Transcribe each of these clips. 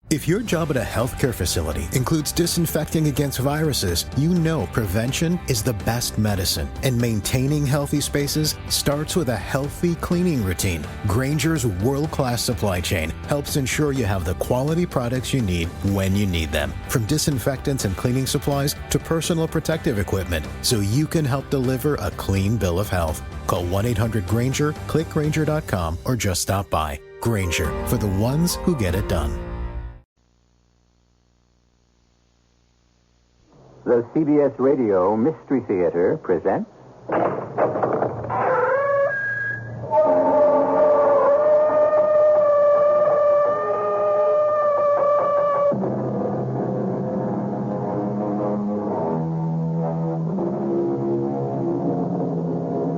If your job at a healthcare facility includes disinfecting against viruses, you know prevention is the best medicine. And maintaining healthy spaces starts with a healthy cleaning routine. Grainger's world-class supply chain helps ensure you have the quality products you need when you need them. From disinfectants and cleaning supplies to personal protective equipment, so you can help deliver a clean bill of health. Call 1-800-GRAINGER, click Grainger.com, or just stop by. Grainger, for the ones who get it done. The CBS Radio Mystery Theater presents...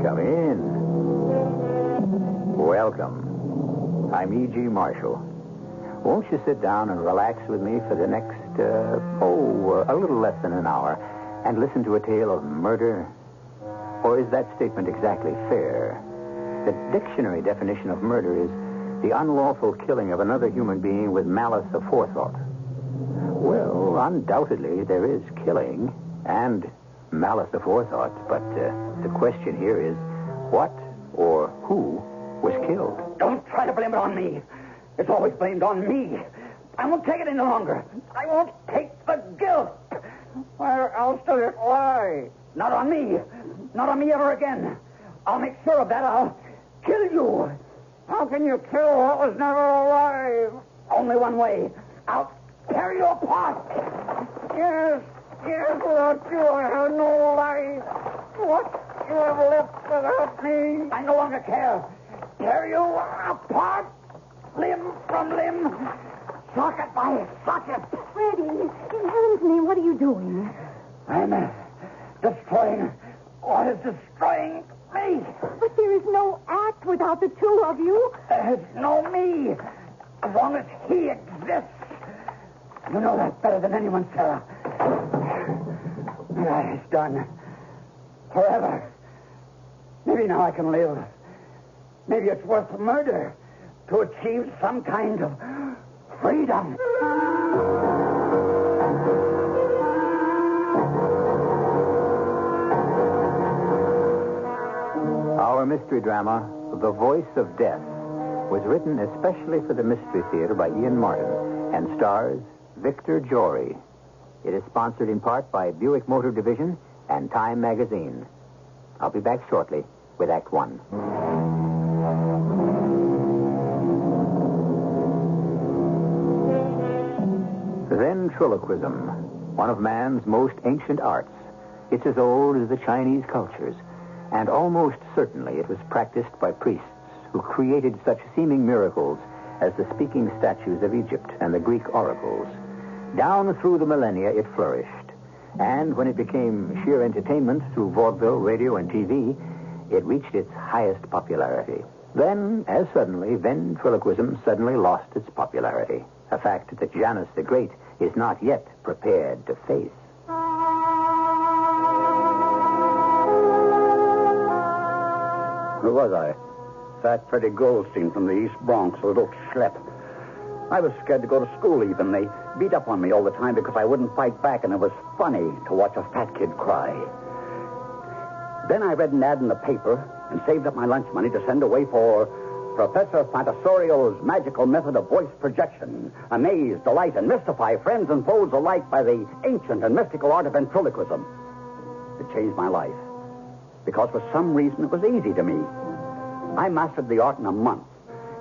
Come in. Welcome. I'm E.G. Marshall. Won't you sit down and relax with me for the next, a little less than an hour, and listen to a tale of murder? Or is that statement exactly fair? The dictionary definition of murder is the unlawful killing of another human being with malice aforethought. Well, undoubtedly there is killing and malice aforethought, but the question here is what or who was killed? Don't try to blame it on me. It's always blamed on me. I won't take it any longer. I won't take the guilt. Where else does it lie? Not on me. Not on me ever again. I'll make sure of that. I'll kill you. How can you kill what was never alive? Only one way. I'll tear you apart. Yes, without you I have no life. What you have left without me? I no longer care. Tear you apart. Limb from limb, socket by socket. Freddie, in heaven's name, what are you doing? I'm destroying what is destroying me. But there is no act without the two of you. There's no me, as long as he exists. You know that better than anyone, Sarah. It's done. Forever. Maybe now I can live. Maybe it's worth murder to achieve some kind of freedom. Our mystery drama, The Voice of Death, was written especially for the Mystery Theater by Ian Martin and stars Victor Jory. It is sponsored in part by Buick Motor Division and Time Magazine. I'll be back shortly with Act One. Ventriloquism, one of man's most ancient arts. It's as old as the Chinese cultures, and almost certainly it was practiced by priests who created such seeming miracles as the speaking statues of Egypt and the Greek oracles. Down through the millennia, it flourished, and when it became sheer entertainment through vaudeville, radio, and TV, it reached its highest popularity. Then, as suddenly, ventriloquism suddenly lost its popularity, a fact that Janus the Great is not yet prepared to face. Who was I? Fat Freddie Goldstein from the East Bronx, a little schlep. I was scared to go to school even. They beat up on me all the time because I wouldn't fight back, and it was funny to watch a fat kid cry. Then I read an ad in the paper and saved up my lunch money to send away for Professor Fantasorio's magical method of voice projection. Amaze, delight, and mystify friends and foes alike by the ancient and mystical art of ventriloquism. It changed my life, because for some reason it was easy to me. I mastered the art in a month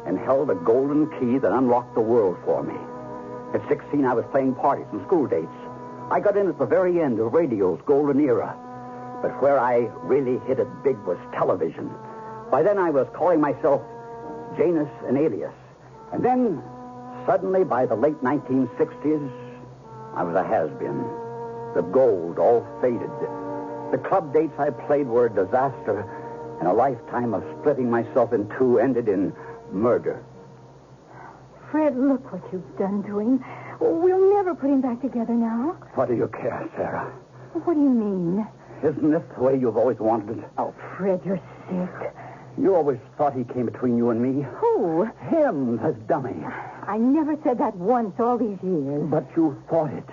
and held a golden key that unlocked the world for me. At 16, I was playing parties and school dates. I got in at the very end of radio's golden era. But where I really hit it big was television. By then, I was calling myself Janus, an alias. And then, suddenly, by the late 1960s, I was a has-been. The gold all faded. The club dates I played were a disaster, and a lifetime of splitting myself in two ended in murder. Fred, look what you've done to him. We'll never put him back together now. What do you care, Sarah? What do you mean? Isn't this the way you've always wanted it? Oh, Fred, you're sick. You always thought he came between you and me. Who? Him, the dummy. I never said that once all these years. But you thought it.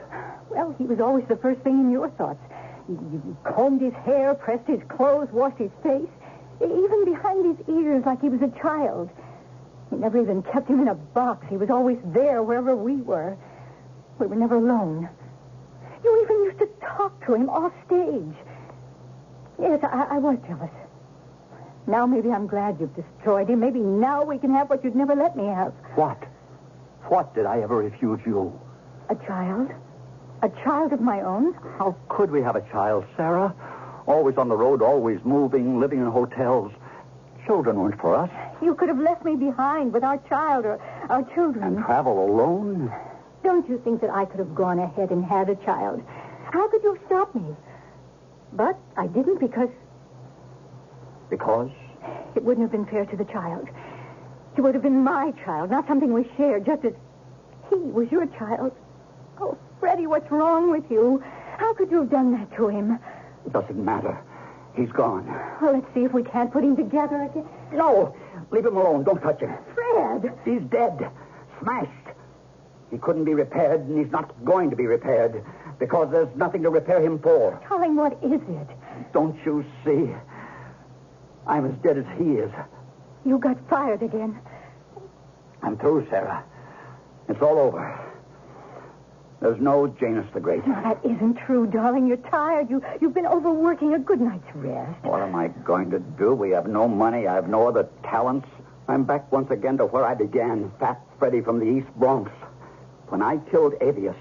Well, he was always the first thing in your thoughts. You combed his hair, pressed his clothes, washed his face, even behind his ears like he was a child. You never even kept him in a box. He was always there wherever we were. We were never alone. You even used to talk to him off stage. Yes, I was jealous. Now maybe I'm glad you've destroyed him. Maybe now we can have what you'd never let me have. What? What did I ever refuse you? A child? A child of my own? How could we have a child, Sarah? Always on the road, always moving, living in hotels. Children weren't for us. You could have left me behind with our child or our children. And travel alone? Don't you think that I could have gone ahead and had a child? How could you have stopped me? But I didn't because... Because? It wouldn't have been fair to the child. He would have been my child, not something we shared, just as he was your child. Oh, Freddie, what's wrong with you? How could you have done that to him? It doesn't matter. He's gone. Well, let's see if we can't put him together again. No! Leave him alone. Don't touch him. Fred! He's dead. Smashed. He couldn't be repaired, and he's not going to be repaired, because there's nothing to repair him for. Darling, what is it? Don't you see? I'm as dead as he is. You got fired again. I'm through, Sarah. It's all over. There's no Janus the Great. No, that isn't true, darling. You're tired. You've been overworking. A good night's rest. What am I going to do? We have no money. I have no other talents. I'm back once again to where I began, Fat Freddy from the East Bronx. When I killed Avius,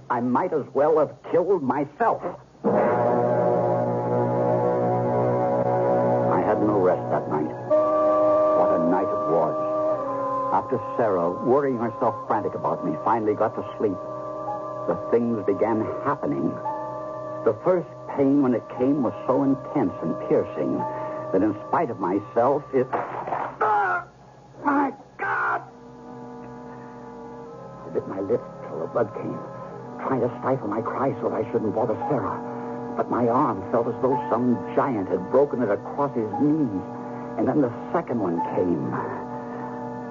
I might as well have killed myself. I had no rest that night. What a night it was. After Sarah, worrying herself frantic about me, finally got to sleep, the things began happening. The first pain when it came was so intense and piercing that in spite of myself, it... My God! I bit my lip till the blood came, trying to stifle my cries so that I shouldn't bother Sarah. But my arm felt as though some giant had broken it across his knee. And then the second one came.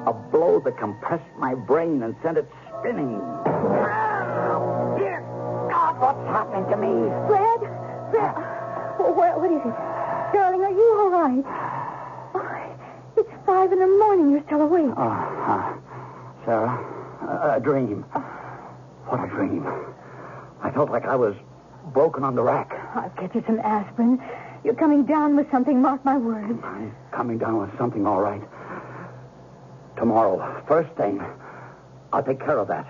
A blow that compressed my brain and sent it spinning. Dear God, what's happening to me? Fred? What is it? Darling, are you all right? Oh, it's 5 a.m. You're still awake. Sarah, a dream. What a dream. I felt like I was broken on the rack. I'll get you some aspirin. You're coming down with something, mark my words. I'm coming down with something, all right. Tomorrow, first thing, I'll take care of that.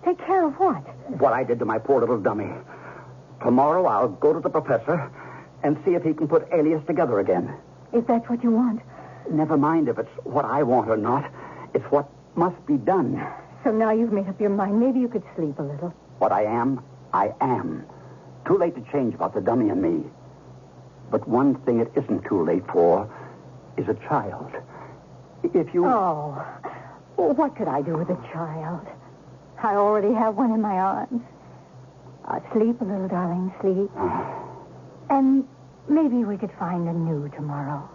Take care of what? What I did to my poor little dummy. Tomorrow, I'll go to the professor and see if he can put Alias together again. If that's what you want. Never mind if it's what I want or not. It's what must be done. So now you've made up your mind. Maybe you could sleep a little. What I am. Too late to change about the dummy and me. But one thing it isn't too late for is a child. If you... Oh, well, what could I do with a child? I already have one in my arms. Sleep a little, darling, sleep. And maybe we could find a new tomorrow.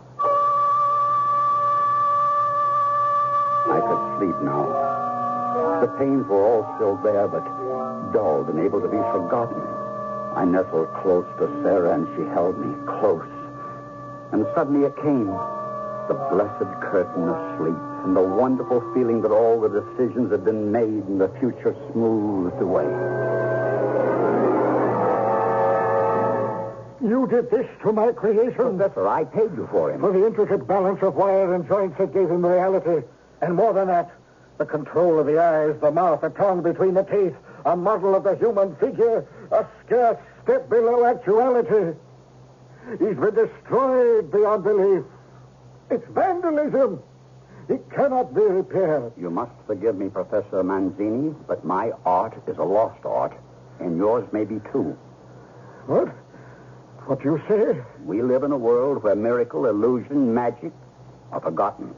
I could sleep now. The pains were all still there, but dulled and able to be forgotten. I nestled close to Sarah, and she held me close. And suddenly it came. The blessed curtain of sleep, and the wonderful feeling that all the decisions had been made and the future smoothed away. You did this to my creation. Professor, I paid you for him. For the intricate balance of wire and joints that gave him reality. And more than that, the control of the eyes, the mouth, the tongue between the teeth, a model of the human figure, a scarce step below actuality. He's been destroyed beyond belief. It's vandalism. It cannot be repaired. You must forgive me, Professor Manzini, but my art is a lost art, and yours may be too. What? What do you say? We live in a world where miracle, illusion, magic are forgotten.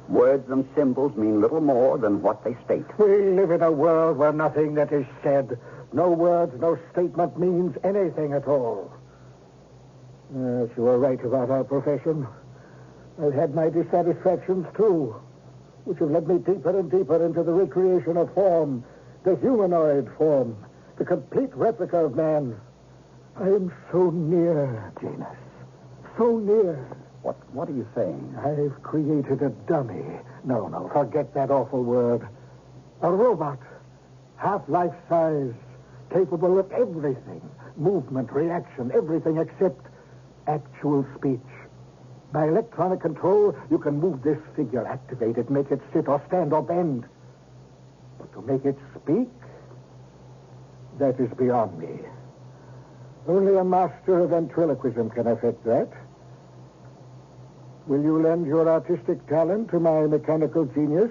Words and symbols mean little more than what they state. We live in a world where nothing that is said, no words, no statement means anything at all. Yes, you are right about our profession. I've had my dissatisfactions, too, which have led me deeper and deeper into the recreation of form, the humanoid form, the complete replica of man. I am so near, Janus. So near. What are you saying? I've created a dummy. No, forget that awful word. A robot, half life-size, capable of everything. Movement, reaction, everything except actual speech. By electronic control, you can move this figure, activate it, make it sit or stand or bend. But to make it speak, that is beyond me. Only a master of ventriloquism can effect that. Will you lend your artistic talent to my mechanical genius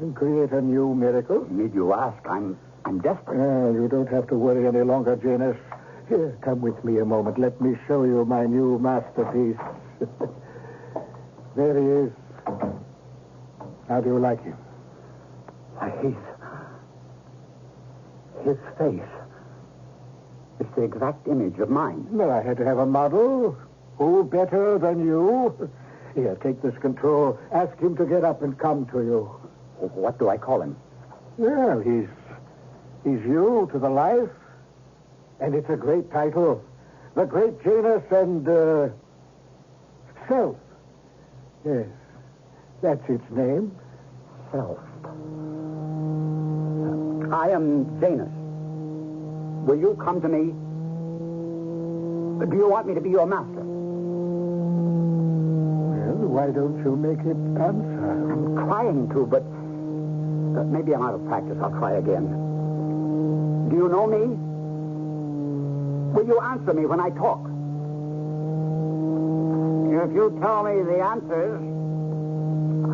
and create a new miracle? Need you ask? I'm desperate. You don't have to worry any longer, Janus. Here, come with me a moment. Let me show you my new masterpiece. There he is. How do you like him? His face. It's the exact image of mine. Well, I had to have a model. Who better than you? Here, take this control. Ask him to get up and come to you. What do I call him? Well, he's you to the life. And it's a great title. The Great Janus and, Self. Yes, that's its name. Self. I am Janus. Will you come to me? Do you want me to be your master? Well, why don't you make it answer? I'm trying to, but maybe I'm out of practice. I'll try again. Do you know me? Will you answer me when I talk? If you tell me the answers.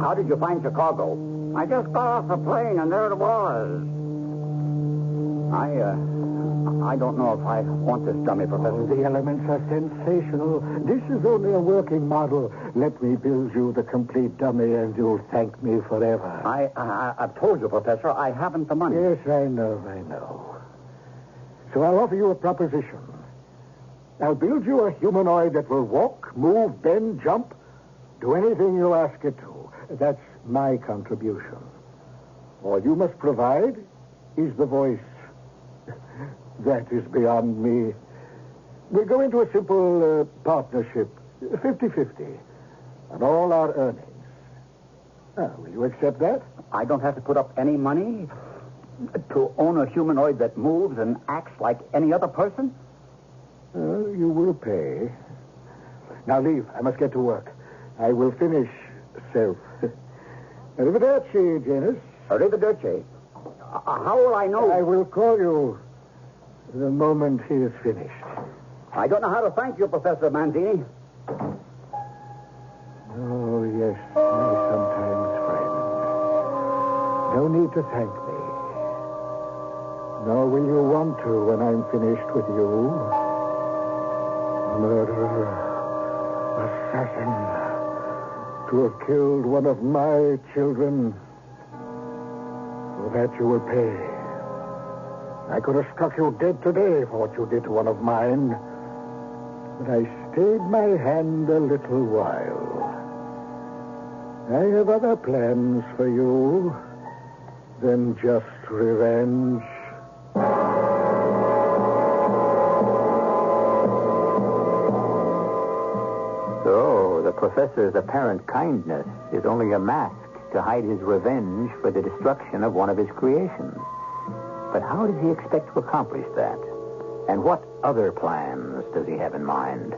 How did you find Chicago? I just got off the plane and there it was. I don't know if I want this dummy, Professor. The elements are sensational. This is only a working model. Let me build you the complete dummy and you'll thank me forever. I've told you, Professor, I haven't the money. Yes, I know. So I'll offer you a proposition. I'll build you a humanoid that will walk, move, bend, jump, do anything you ask it to. That's my contribution. All you must provide is the voice. That is beyond me. We'll go into a simple partnership, 50-50, on all our earnings. Will you accept that? I don't have to put up any money to own a humanoid that moves and acts like any other person? You will pay. Now leave. I must get to work. I will finish Self. Arrivederci, Janus. Arrivederci. How will I know? I will call you the moment he is finished. I don't know how to thank you, Professor Manzini. Oh, yes, my sometimes friend. No need to thank me. Nor will you want to when I'm finished with you. Murderer, assassin, to have killed one of my children. For that you will pay. I could have struck you dead today for what you did to one of mine. But I stayed my hand a little while. I have other plans for you than just revenge. So, the professor's apparent kindness is only a mask to hide his revenge for the destruction of one of his creations. But how does he expect to accomplish that? And what other plans does he have in mind?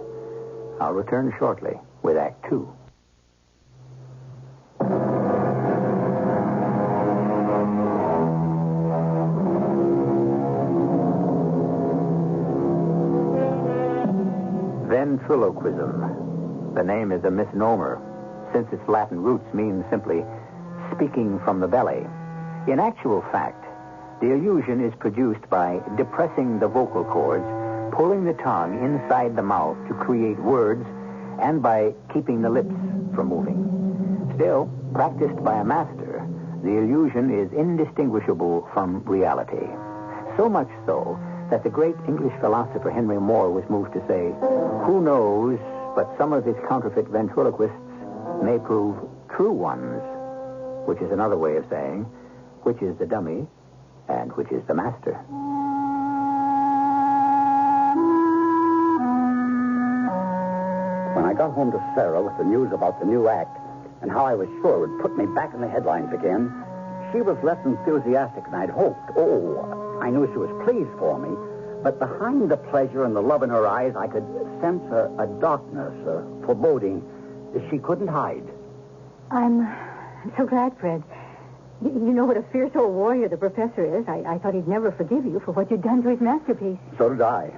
I'll return shortly with Act 2. Ventriloquism. The name is a misnomer, since its Latin roots mean simply speaking from the belly. In actual fact, the illusion is produced by depressing the vocal cords, pulling the tongue inside the mouth to create words, and by keeping the lips from moving. Still, practiced by a master, the illusion is indistinguishable from reality. So much so that the great English philosopher Henry Moore was moved to say, "Who knows But some of his counterfeit ventriloquists may prove true ones, which is another way of saying which is the dummy and which is the master. When I got home to Sarah with the news about the new act and how I was sure it would put me back in the headlines again, she was less enthusiastic than I'd hoped. Oh, I knew she was pleased for me, but behind the pleasure and the love in her eyes, I could sense a darkness, a foreboding that she couldn't hide. I'm so glad, Fred. You know what a fierce old warrior the professor is. I thought he'd never forgive you for what you'd done to his masterpiece. So did I.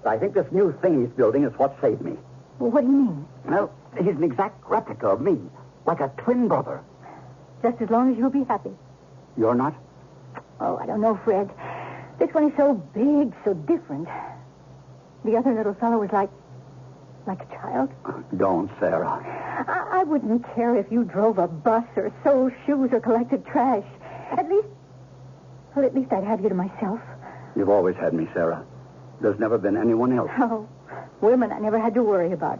I think this new thing he's building is what saved me. Well, what do you mean? Well, he's an exact replica of me, like a twin brother. Just as long as you'll be happy. You're not? Oh, I don't know, Fred. This one is so big, so different. The other little fellow was like a child. Don't, Sarah. I wouldn't care if you drove a bus or sold shoes or collected trash. At least I'd have you to myself. You've always had me, Sarah. There's never been anyone else. Oh, women I never had to worry about.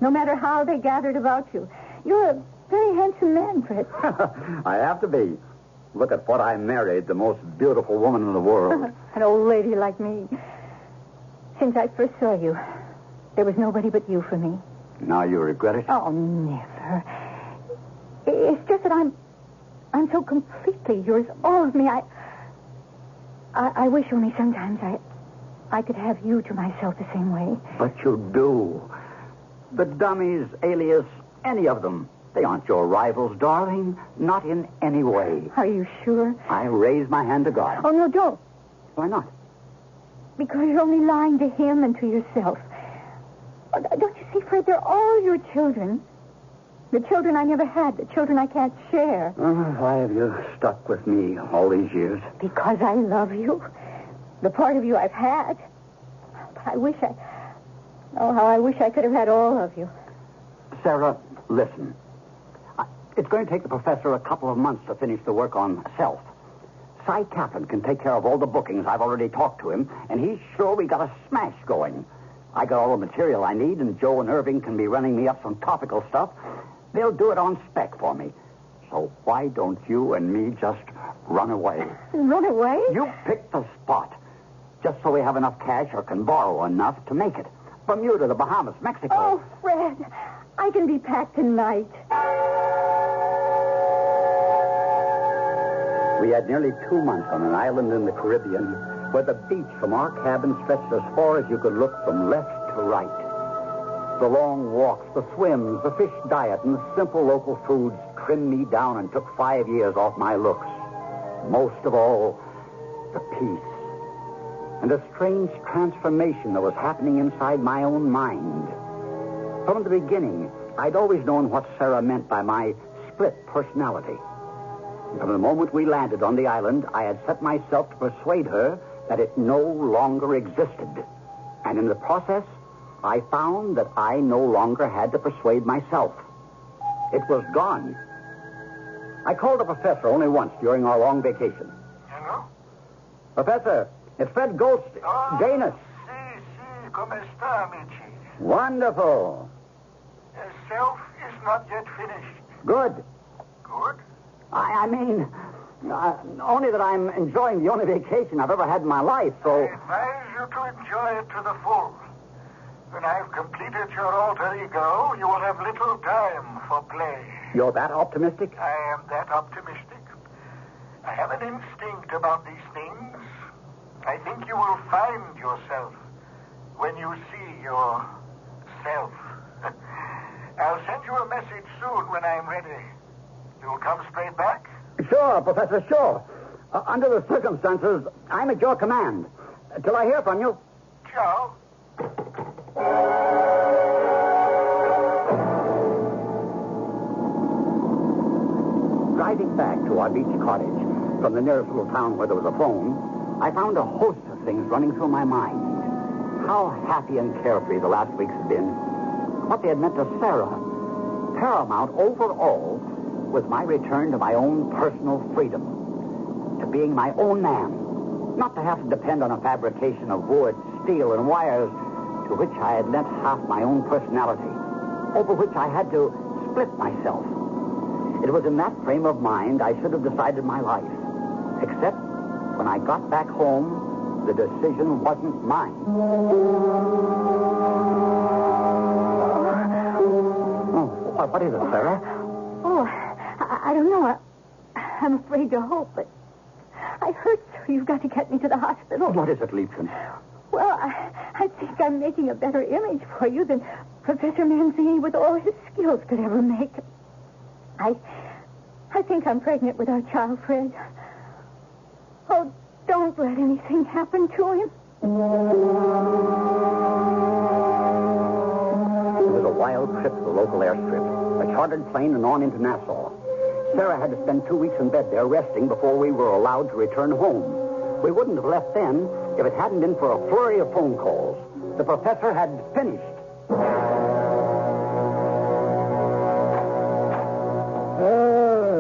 No matter how they gathered about you. You're a very handsome man, Fred. I have to be. Look at what I married, the most beautiful woman in the world. An old lady like me. Since I first saw you, there was nobody but you for me. Now you regret it? Oh, never. It's just that I'm so completely yours, all of me. I wish only sometimes I could have you to myself the same way. But you do. The dummies, alias, any of them. They aren't your rivals, darling. Not in any way. Are you sure? I raise my hand to God. Oh, no, don't. Why not? Because you're only lying to him and to yourself. Oh, don't you see, Fred, they're all your children. The children I never had, the children I can't share. Why have you stuck with me all these years? Because I love you. The part of you I've had. But how I wish I could have had all of you. Sarah, listen. It's going to take the professor a couple of months to finish the work on Self. Cy Kaplan can take care of all the bookings. I've already talked to him, and he's sure we got a smash going. I got all the material I need, and Joe and Irving can be running me up some topical stuff. They'll do it on spec for me. So why don't you and me just run away? Run away? You pick the spot. Just so we have enough cash or can borrow enough to make it. Bermuda, the Bahamas, Mexico. Oh, Fred, I can be packed tonight. We had nearly 2 months on an island in the Caribbean where the beach from our cabin stretched as far as you could look from left to right. The long walks, the swims, the fish diet, and the simple local foods trimmed me down and took 5 years off my looks. Most of all, the peace. And a strange transformation that was happening inside my own mind. From the beginning, I'd always known what Sarah meant by my split personality. From the moment we landed on the island, I had set myself to persuade her that it no longer existed. And in the process, I found that I no longer had to persuade myself. It was gone. I called the professor only once during our long vacation. Hello? Professor, it's Fred Goldstein. Janus. Si, come sta, amici? Wonderful. Self is not yet finished. Good. Good? I mean, only that I'm enjoying the only vacation I've ever had in my life, I so... advise you to enjoy it to the full. When I've completed your alter ego, you will have little time for play. You're that optimistic? I am that optimistic. I have an instinct about these things. I think you will find yourself when you see yourself. I'll send you a message soon when I'm ready. You'll come straight back? Sure, Professor, sure. Under the circumstances, I'm at your command. Till I hear from you. Ciao. Driving back to our beach cottage from the nearest little town where there was a phone, I found a host of things running through my mind. How happy and carefree the last weeks had been. What they had meant to Sarah. Paramount over all was my return to my own personal freedom. To being my own man. Not to have to depend on a fabrication of wood, steel, and wires to which I had lent half my own personality. over which I had to split myself. It was in that frame of mind I should have decided my life. Except when I got back home, the decision wasn't mine. Oh, what is it, Sarah? Oh, I don't know. I'm afraid to hope, but I heard, sir, you've got to get me to the hospital. What is it, Liebchen? Well, I think I'm making a better image for you than Professor Manzini with all his skills could ever make. I think I'm pregnant with our child, Fred. Oh, don't let anything happen to him. It was a wild trip to the local airstrip, a chartered plane and on into Nassau. Sarah had to spend 2 weeks in bed there resting before we were allowed to return home. We wouldn't have left then if it hadn't been for a flurry of phone calls. The professor had finished.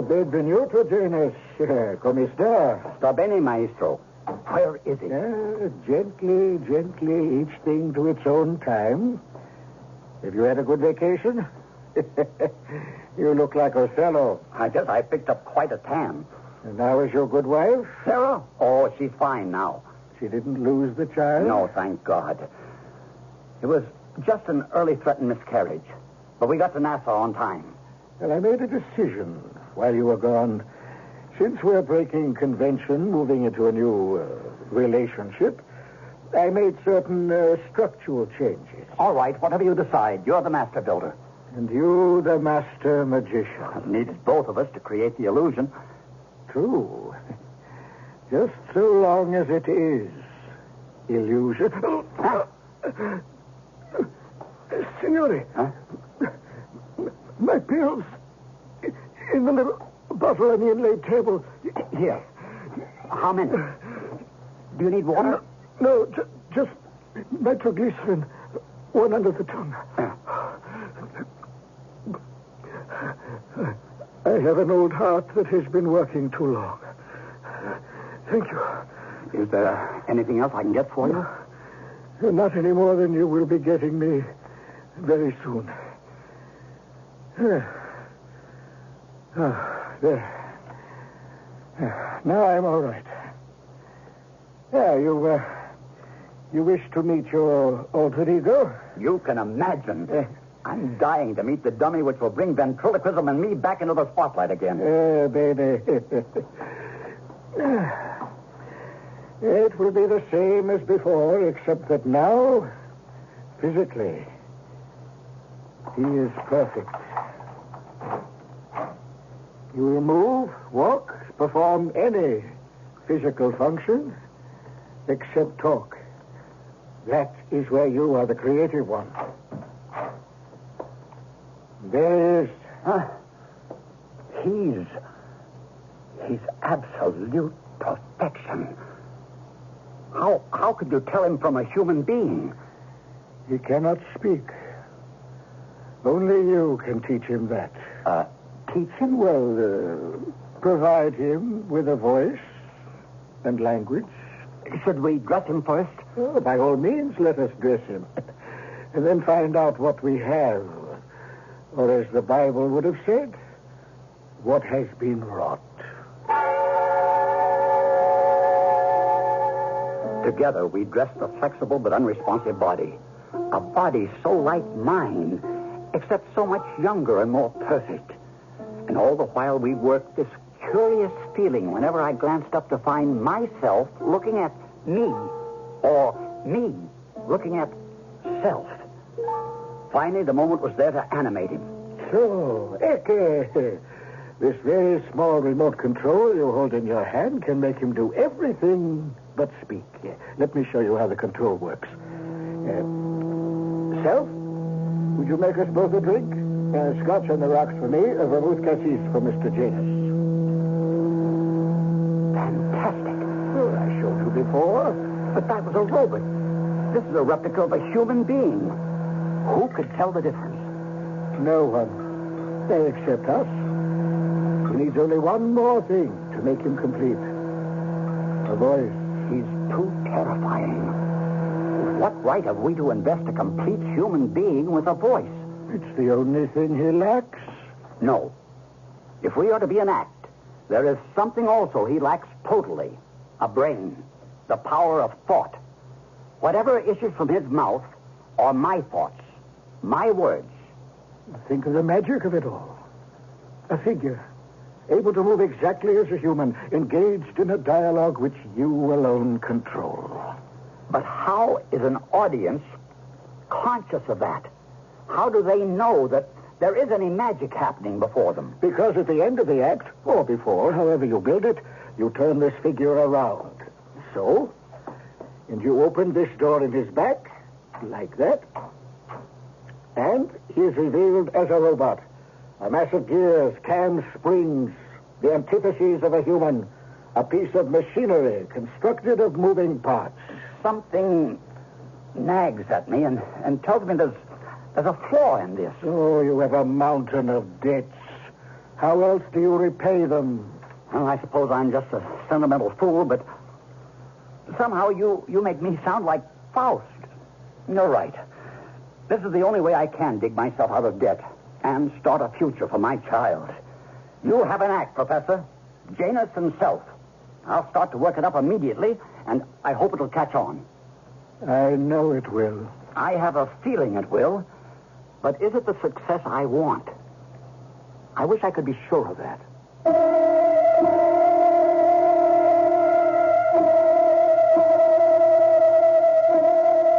Benvenuto, Janus. Come sta? Sta bene, maestro. Where is it? Gently, each thing to its own time. Have you had a good vacation? You look like Othello. I guess I picked up quite a tan. And how is your good wife? Sarah? Oh, she's fine now. She didn't lose the child? No, thank God. It was just an early threatened miscarriage. But we got to Nassau on time. Well, I made a decision while you were gone. Since we're breaking convention, moving into a new relationship, I made certain structural changes. All right, whatever you decide. You're the master builder. And you, the master magician. It needed both of us to create the illusion. True. Just so long as it is illusion. Signore. Huh? My pills in the little bottle on the inlaid table. Here. How many? Do you need water? No, just nitroglycerin. One under the tongue. I have an old heart that has been working too long. Thank you. Is there anything else I can get for you? Not any more than you will be getting me very soon. There. Now I'm all right. You wish to meet your alter ego? You can imagine. I'm dying to meet the dummy which will bring ventriloquism and me back into the spotlight again. Baby. It will be the same as before, except that now, physically, he is perfect. You will move, walk, perform any physical function except talk. That is where you are the creative one. There is... He's absolute perfection. How could you tell him from a human being? He cannot speak. Only you can teach him that. Teach him? Well, provide him with a voice and language. Should we dress him first? Oh, by all means, let us dress him. And then find out what we have. Or as the Bible would have said, what has been wrought. Together, we dressed the flexible but unresponsive body. A body so like mine, except so much younger and more perfect. And all the while we worked this curious feeling whenever I glanced up to find myself looking at me, or me looking at self. Finally, the moment was there to animate him. So, this very small remote control you hold in your hand can make him do everything but speak. Let me show you how the control works. Self, would you make us both a drink? Scotch on the rocks for me, a vermouth cassis for Mr. Janus. Fantastic. Oh, I showed you before. But that was a robot. This is a replica of a human being. Who could tell the difference? No one. Except us. He needs only one more thing to make him complete. A voice. He's too terrifying. What right have we to invest a complete human being with a voice? It's the only thing he lacks. No. If we are to be an act, there is something also he lacks totally. A brain. The power of thought. Whatever issues from his mouth are my thoughts. My words. Think of the magic of it all. A figure, able to move exactly as a human, engaged in a dialogue which you alone control. But how is an audience conscious of that? How do they know that there is any magic happening before them? Because at the end of the act, or before, however you build it, you turn this figure around. So, and you open this door in his back, like that, and he is revealed as a robot. A mass of gears, cams, springs, the antitheses of a human, a piece of machinery constructed of moving parts. Something nags at me and tells me there's a flaw in this. Oh, you have a mountain of debts. How else do you repay them? Well, I suppose I'm just a sentimental fool, but somehow you make me sound like Faust. You're right. This is the only way I can dig myself out of debt and start a future for my child. You have an act, Professor. Janus himself. I'll start to work it up immediately, and I hope it'll catch on. I know it will. I have a feeling it will, but is it the success I want? I wish I could be sure of that.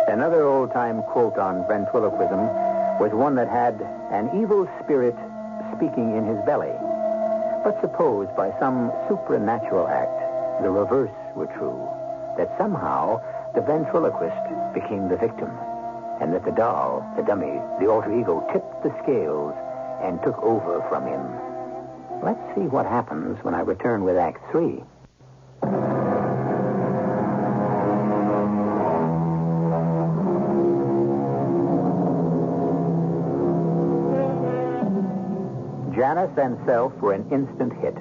Another old-time quote on ventriloquism was one that had an evil spirit speaking in his belly. But suppose by some supernatural act the reverse were true, that somehow the ventriloquist became the victim, and that the doll, the dummy, the alter ego tipped the scales and took over from him. Let's see what happens when I return with Act 3. Janus and Self were an instant hit.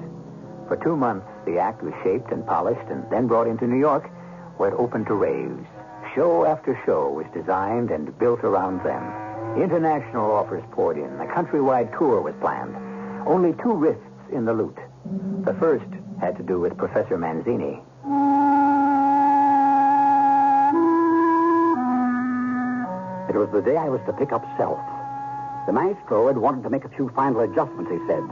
For 2 months, the act was shaped and polished and then brought into New York, where it opened to raves. Show after show was designed and built around them. International offers poured in. A countrywide tour was planned. Only 2 risks in the loot. The first had to do with Professor Manzini. It was the day I was to pick up Self. The maestro had wanted to make a few final adjustments, he said.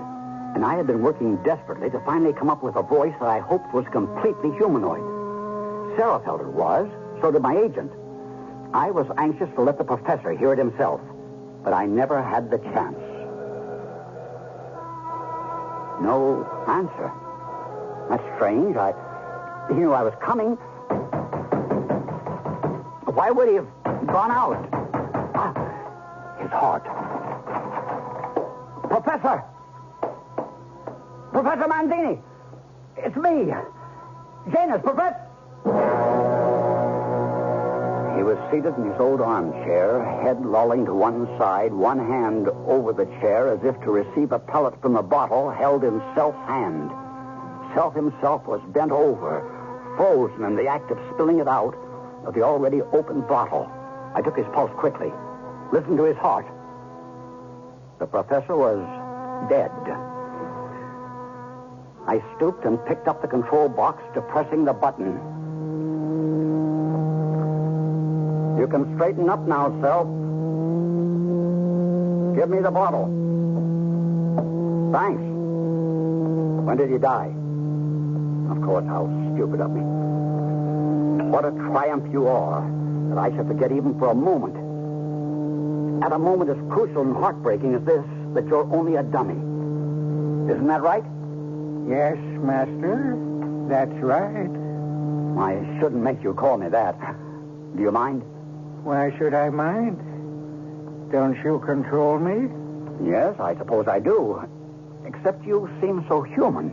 And I had been working desperately to finally come up with a voice that I hoped was completely humanoid. Sarah felt it was. So did my agent. I was anxious to let the professor hear it himself. But I never had the chance. No answer. That's strange. He knew I was coming. Why would he have gone out? His heart. Professor! Professor Manzini! It's me! Janus, Professor! He was seated in his old armchair, head lolling to one side, one hand over the chair as if to receive a pellet from the bottle held in Self's hand. Self himself was bent over, frozen in the act of spilling it out of the already opened bottle. I took his pulse quickly, listened to his heart. The professor was dead. I stooped and picked up the control box, depressing the button. You can straighten up now, Self. Give me the bottle. Thanks. When did he die? Of course, how stupid of me. What a triumph you are that I should forget even for a moment. At a moment as crucial and heartbreaking as this, that you're only a dummy. Isn't that right? Yes, Master. That's right. I shouldn't make you call me that. Do you mind? Why should I mind? Don't you control me? Yes, I suppose I do. Except you seem so human.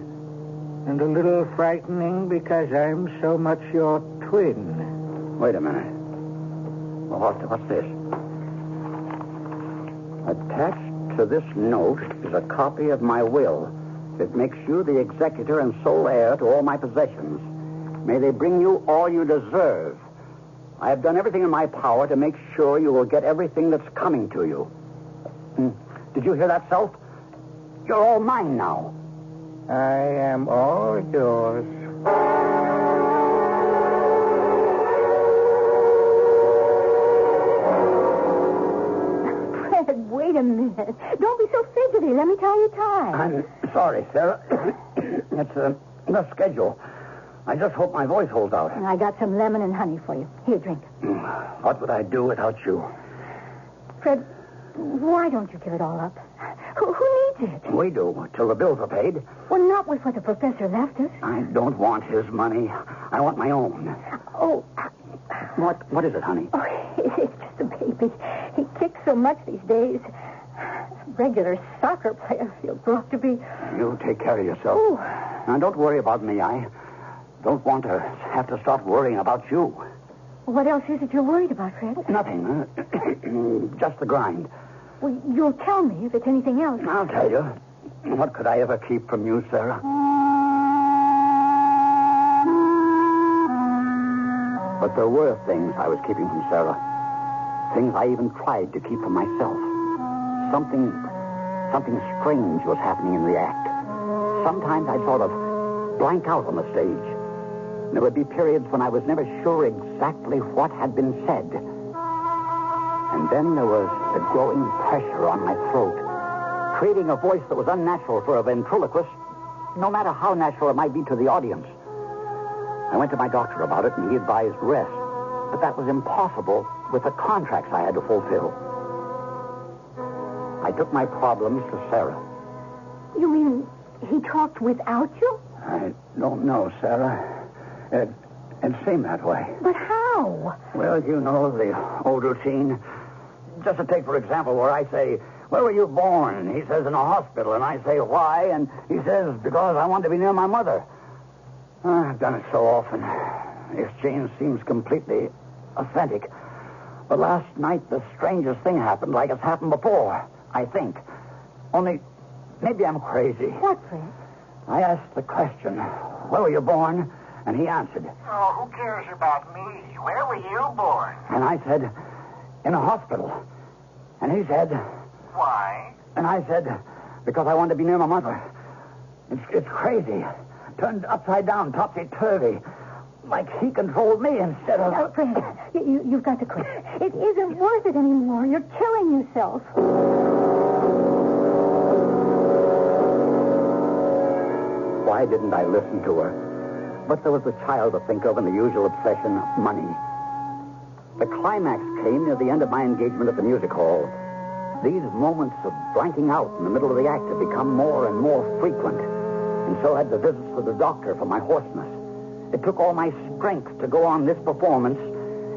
And a little frightening because I'm so much your twin. Wait a minute. Well, what's this? Attached to this note is a copy of my will. It makes you the executor and sole heir to all my possessions. May they bring you all you deserve. I have done everything in my power to make sure you will get everything that's coming to you. Did you hear that, Self? You're all mine now. I am all yours. Fred, wait a minute. Don't be so fidgety. Let me tie your tie. I'm sorry, Sarah. It's the schedule. I just hope my voice holds out. I got some lemon and honey for you. Here, drink. What would I do without you? Fred, why don't you give it all up? Who needs it? We do, till the bills are paid. Well, not with what the professor left us. I don't want his money. I want my own. Oh. What is it, honey? Oh, it's just a baby. He kicks so much these days. A regular soccer player he'll grow up to be. You take care of yourself. Ooh. Now, don't worry about me. I don't want to have to start worrying about you. What else is it you're worried about, Fred? Nothing. Just the grind. Well, you'll tell me if it's anything else. I'll tell you. What could I ever keep from you, Sarah? But there were things I was keeping from Sarah. Things I even tried to keep from myself. Something strange was happening in the act. Sometimes I'd sort of blank out on the stage. There would be periods when I was never sure exactly what had been said. And then there was the growing pressure on my throat, creating a voice that was unnatural for a ventriloquist, no matter how natural it might be to the audience. I went to my doctor about it, and he advised rest. But that was impossible with the contracts I had to fulfill. I took my problems to Sarah. You mean he talked without you? I don't know, Sarah. It seemed that way. But how? Well, you know the old routine. Just to take, for example, where I say, "Where were you born?" He says, "In a hospital." And I say, "Why?" And he says, "Because I want to be near my mother." I've done it so often. The exchange seems completely authentic. But last night, the strangest thing happened, like it's happened before, I think. Only, maybe I'm crazy. What, Fred? I asked the question, "Where were you born?" And he answered. Oh, who cares about me? Where were you born? And I said, "In a hospital." And he said, Why? and I said, "Because I wanted to be near my mother." It's crazy. Turned upside down, topsy-turvy. Like he controlled me instead of... Oh, Fred, you've got to quit. It isn't worth it anymore. You're killing yourself. Why didn't I listen to her? But there was the child to think of and the usual obsession, money. The climax came near the end of my engagement at the music hall. These moments of blanking out in the middle of the act had become more and more frequent, and so had the visits to the doctor for my hoarseness. It took all my strength to go on this performance,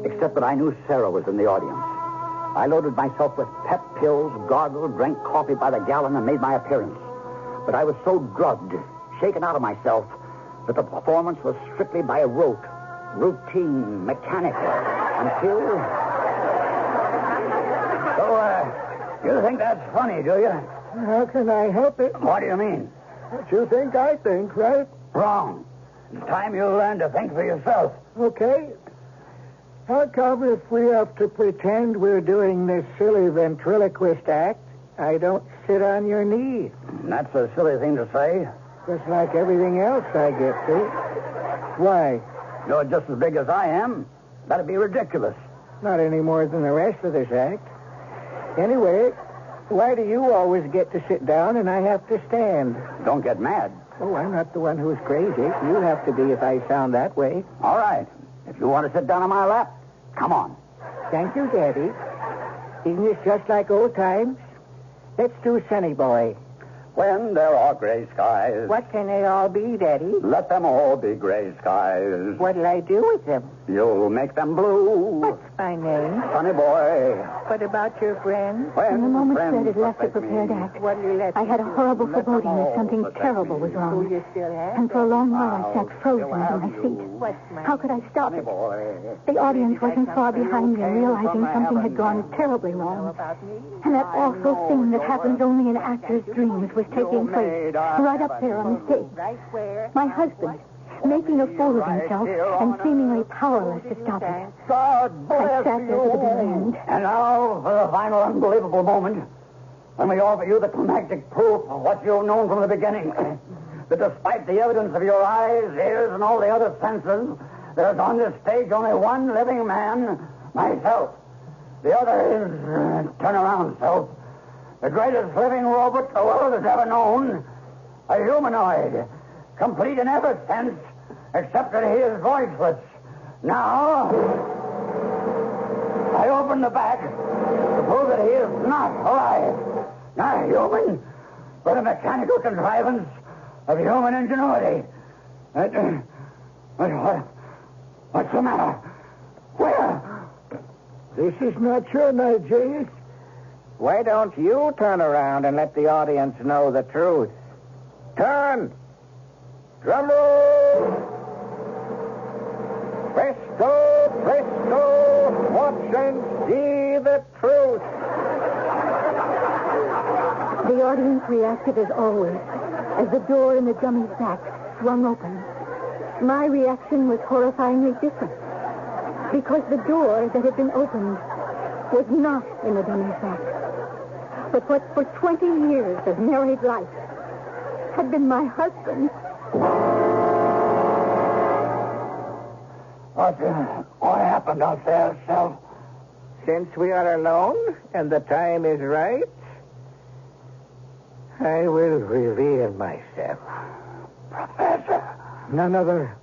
except that I knew Sarah was in the audience. I loaded myself with pep pills, gargled, drank coffee by the gallon, and made my appearance. But I was so drugged, shaken out of myself, that the performance was strictly by rote, routine, mechanical, until... So, you think that's funny, do you? How can I help it? What do you mean? What you think, I think, right? Wrong. It's time you learn to think for yourself. Okay. How come if we have to pretend we're doing this silly ventriloquist act, I don't sit on your knee? That's a silly thing to say. Just like everything else I get to. Why? You're just as big as I am. That'd be ridiculous. Not any more than the rest of this act. Anyway, why do you always get to sit down and I have to stand? Don't get mad. Oh, I'm not the one who's crazy. You have to be if I sound that way. All right. If you want to sit down on my lap, come on. Thank you, Daddy. Isn't this just like old times? Let's do Sunny Boy. When there are gray skies, What can they all be, Daddy? let them all be gray skies. What'll I do with them? You'll make them blue. What's my name? Funny boy. What about your friend? When In the moment friends Fred had left the suspect prepared me, act, What'll you let I had a horrible Let them foreboding that all something suspect terrible me. was Who wrong. you still have? And for a long while I I'll sat frozen still to have my you. feet. What's my How could I stop Funny it? boy. The audience wasn't far behind me, realizing something had gone terribly How wrong. about me? And that awful thing that happens only in actors' dreams was taking place right up there on the stage. Right where? My husband, making a fool of himself and seemingly powerless to stop it. God I bless sat there to the very end. And now for the final unbelievable moment. Let me offer you the climactic proof of what you've known from the beginning. That despite the evidence of your eyes, ears, and all the other senses, there's on this stage only one living man, myself. The other is, turn around, self, the greatest living robot the world has ever known, a humanoid, complete in every sense, except that he is voiceless. Now, I open the bag to prove that he is not alive, not human, but a mechanical contrivance of human ingenuity. What's the matter? Where? This is not your night, Janus. Why don't you turn around and let the audience know the truth? Turn! Drum roll! Presto, presto! Watch and see the truth! The audience reacted as always, as the door in the dummy's back swung open. My reaction was horrifyingly different, because the door that had been opened was not in the dummy's back, but what for 20 years of married life had been my husband. What happened out there, Self? Since we are alone and the time is right, I will reveal myself. Professor. None other.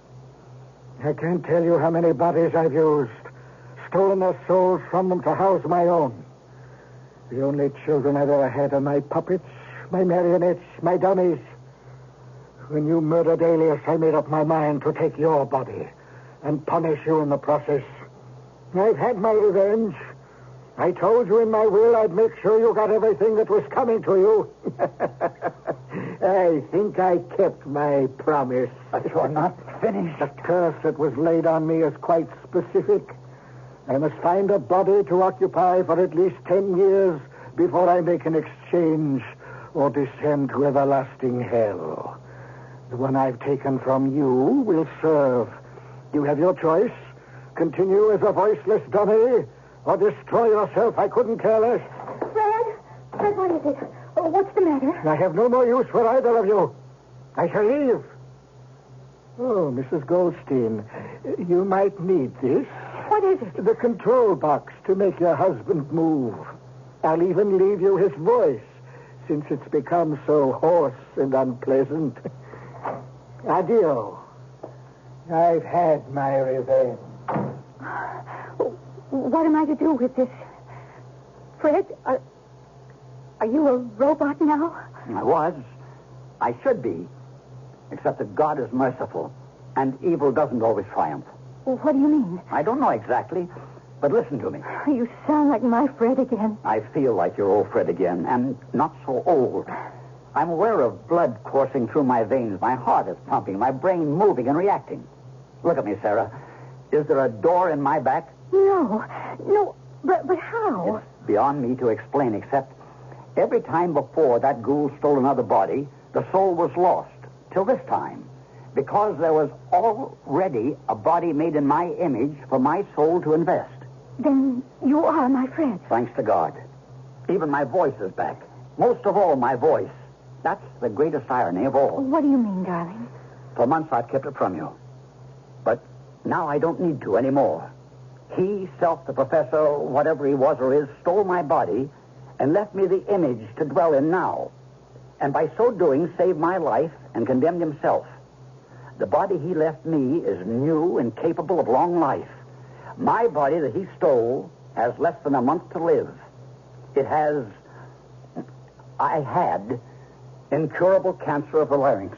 I can't tell you how many bodies I've used, stolen their souls from them to house my own. The only children I've ever had are my puppets, my marionettes, my dummies. When you murdered Alias, I made up my mind to take your body and punish you in the process. I've had my revenge. I told you in my will I'd make sure you got everything that was coming to you. I think I kept my promise. But you're not finished. The curse that was laid on me is quite specific. I must find a body to occupy for at least 10 years before I make an exchange or descend to everlasting hell. The one I've taken from you will serve. You have your choice. Continue as a voiceless dummy or destroy yourself. I couldn't care less. Fred, what is it? Oh, what's the matter? I have no more use for either of you. I shall leave. Oh, Mrs. Goldstein, you might need this. What is it? The control box to make your husband move. I'll even leave you his voice, since it's become so hoarse and unpleasant. Adio. I've had my revenge. What am I to do with this? Fred, are you a robot now? I was. I should be. Except that God is merciful, and evil doesn't always triumph. What do you mean? I don't know exactly, but listen to me. You sound like my Fred again. I feel like your old Fred again, and not so old. I'm aware of blood coursing through my veins. My heart is pumping, my brain moving and reacting. Look at me, Sarah. Is there a door in my back? No, but how? It's beyond me to explain, except every time before that ghoul stole another body, the soul was lost, till this time, because there was already a body made in my image for my soul to invest. Then you are my Fred. Thanks to God. Even my voice is back. Most of all, my voice. That's the greatest irony of all. What do you mean, darling? For months I've kept it from you. But now I don't need to anymore. He, Self, the professor, whatever he was or is, stole my body and left me the image to dwell in now. And by so doing, saved my life and condemned himself. The body he left me is new and capable of long life. My body that he stole has less than a month to live. I had incurable cancer of the larynx.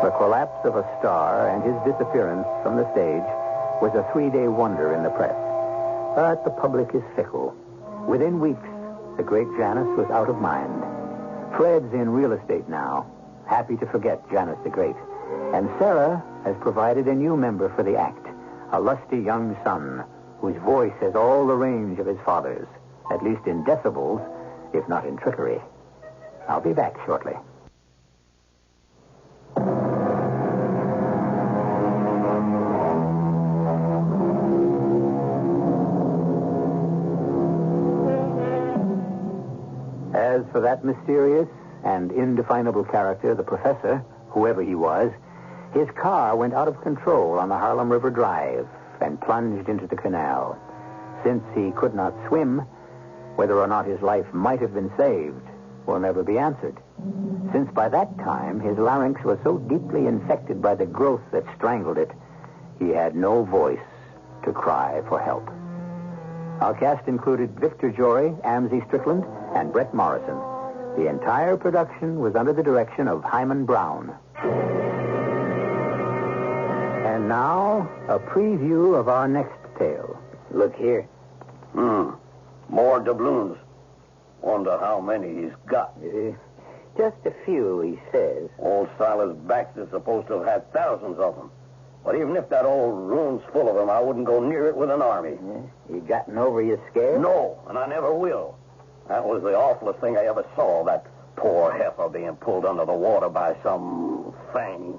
The collapse of a star and his disappearance from the stage was a 3-day wonder in the press. But the public is fickle. Within weeks, the great Janus was out of mind. Fred's in real estate now, happy to forget Janus the Great. And Sarah has provided a new member for the act, a lusty young son whose voice has all the range of his father's, at least in decibels, if not in trickery. I'll be back shortly. As for that mysterious and indefinable character, the professor, whoever he was, his car went out of control on the Harlem River Drive and plunged into the canal. Since he could not swim, whether or not his life might have been saved will never be answered, since by that time his larynx was so deeply infected by the growth that strangled it, he had no voice to cry for help. Our cast included Victor Jory, Amzie Strickland, and Brett Morrison. The entire production was under the direction of Hyman Brown. And now, a preview of our next tale. Look here. More doubloons. Wonder how many he's got. Just a few, he says. Old Silas Baxter's supposed to have had thousands of them. But even if that old room's full of them, I wouldn't go near it with an army. You gotten over your scare? No, and I never will. That was the awfulest thing I ever saw, that poor heifer being pulled under the water by some thing.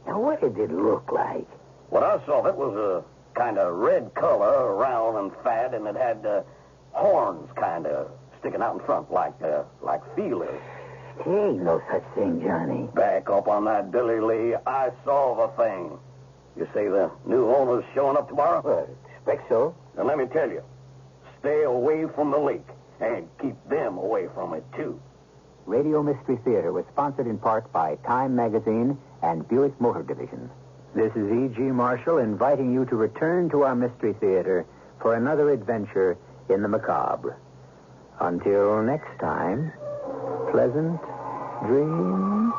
Now, what did it look like? What I saw of it was a kind of red color, round and fat, and it had horns kind of sticking out in front like feelers. Ain't no such thing, Johnny. Back up on that, Billy Lee. I saw the thing. You say the new owner's showing up tomorrow? Well, expect so. Then let me tell you, stay away from the lake and keep them away from it, too. Radio Mystery Theater was sponsored in part by Time Magazine and Buick Motor Division. This is E.G. Marshall inviting you to return to our Mystery Theater for another adventure in the macabre. Until next time, pleasant dreams.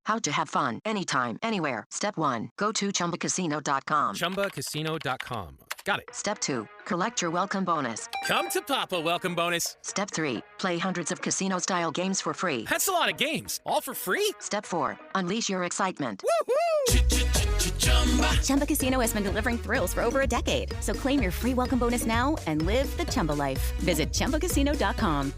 How to have fun anytime, anywhere. Step 1. Go to ChumbaCasino.com. ChumbaCasino.com. Got it. Step 2. Collect your welcome bonus. Come to Papa welcome bonus. Step 3. Play hundreds of casino-style games for free. That's a lot of games. All for free? Step 4. Unleash your excitement. Woohoo! Chumba Casino has been delivering thrills for over a decade. So claim your free welcome bonus now and live the Chumba life. Visit ChumbaCasino.com.